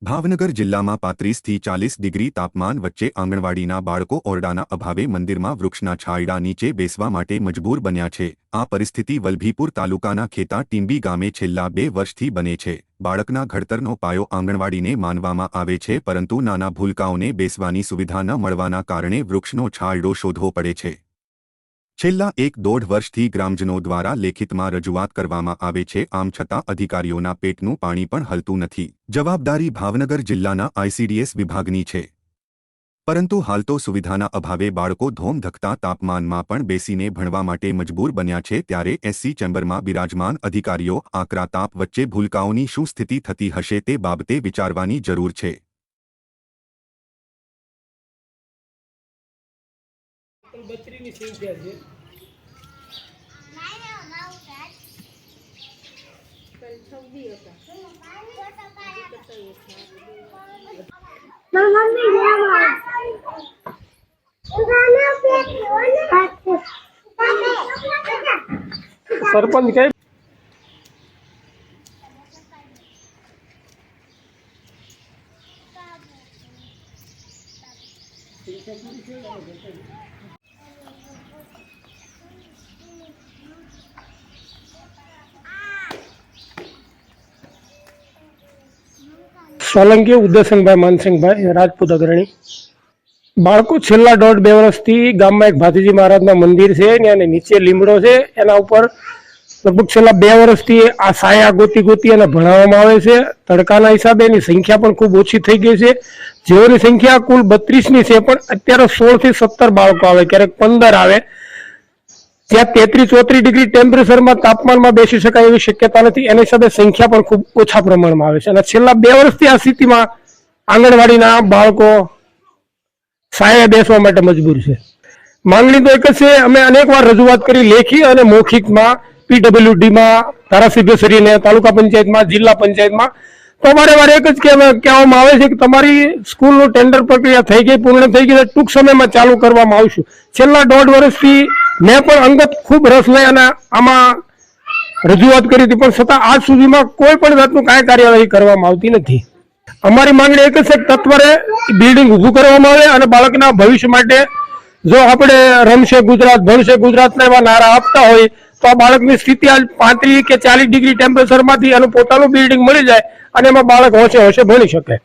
ભાવનગર જિલ્લામાં 35 થી 40 ડિગ્રી તાપમાન વચ્ચે આંગણવાડીના બાળકો ઓરડાના અભાવે મંદિરમાં વૃક્ષના છાંયડા નીચે બેસવા માટે મજબૂર બન્યા છે। આ પરિસ્થિતિ વલભીપુર તાલુકાના ખેતા ટીંબી ગામે છેલ્લા 2 વર્ષથી બને છે। બાળકના ઘડતરનો પાયો આંગણવાડીને માનવામાં આવે છે, પરંતુ નાના ભૂલકાઓને બેસવાની સુવિધા ન મળવાના કારણે વૃક્ષનો છાંયડો શોધવો પડે છે। છેલ્લા 1-1.5 વર્ષથી ગ્રામજનો દ્વારા લેખિતમાં રજૂઆત કરવામાં આવે છે, આમ છતાં અધિકારીઓના પેટનું પાણી પણ હલતું નથી। જવાબદારી ભાવનગર જિલ્લાના આઈસીડીએસ વિભાગની છે, પરંતુ હાલ તો સુવિધાના અભાવે બાળકો ધોમધખતા તાપમાનમાં પણ બેસીને ભણવા માટે મજબૂર બન્યા છે। ત્યારે એસસી ચેમ્બરમાં બિરાજમાન અધિકારીઓ આકરા તાપ વચ્ચે ભૂલકાઓની શું સ્થિતિ થતી હશે તે બાબતે વિચારવાની જરૂર છે। सरपंच के સોલંકી ઉદયસિંહભાઈ માનસિંહભાઈ રાજપૂત અગ્રણી। બાળકો છેલ્લા 1.5-2 વર્ષથી ગામમાં એક ભાતીજી મહારાજના મંદિર છે અને નીચે લીમડો છે, એના ઉપર લગભગ છેલ્લા 2 વર્ષથી આ સાયા ગોતી અને ભણાવવામાં આવે છે। તડકાના હિસાબે એની સંખ્યા પણ ખૂબ ઓછી થઈ ગઈ છે। જેઓની સંખ્યા કુલ 32ની છે, પણ અત્યારે 16 થી 17 બાળકો આવે, ક્યારેક 15 આવે। જ્યાં 33-34 ડિગ્રી ટેમ્પરેચરમાં તાપમાનમાં બેસી શકાય એવી શક્યતા નથી, એની હિસાબે સંખ્યા પણ ખૂબ ઓછા પ્રમાણમાં આવે છે। અને છેલ્લા 2 વર્ષથી આ સ્થિતિમાં આંગણવાડીના બાળકો સાયા બેસવા માટે મજબૂર છે। માંગણી તો એક જ છે, અમે અનેકવાર રજૂઆત કરી લેખી અને મૌખિકમાં, પીડબ્લ્યુડીમાં, ધારાસભ્યશ્રીને, તાલુકા પંચાયતમાં, જિલ્લા પંચાયતમાં, તો વારે એક જ કહેવામાં આવે છે કે તમારી સ્કૂલનું ટેન્ડર પ્રક્રિયા થઈ ગઈ, પૂર્ણ થઈ ગઈ, ટૂંક સમયમાં ચાલુ કરવામાં આવશે। છેલ્લા 1.5 વર્ષથી મેં પણ અંગત ખૂબ રસ લઈ અને આમાં રજૂઆત કરી હતી, પણ છતાં આજ સુધીમાં કોઈ પણ જાતનું કાંઈ કાર્યવાહી કરવામાં આવતી નથી। અમારી માંગણી એક જ છે કે તત્વરે બિલ્ડિંગ ઊભું કરવામાં આવે અને બાળકના ભવિષ્ય માટે જો આપણે રમશે ગુજરાત, ભણશે ગુજરાતના એવા નારા આપતા હોય તો આ બાળકની સ્થિતિ આજ 35 કે 40 ડિગ્રી ટેમ્પરેચરમાંથી એનું પોતાનું બિલ્ડિંગ મળી જાય અને એમાં બાળક હોશે ભણી શકે।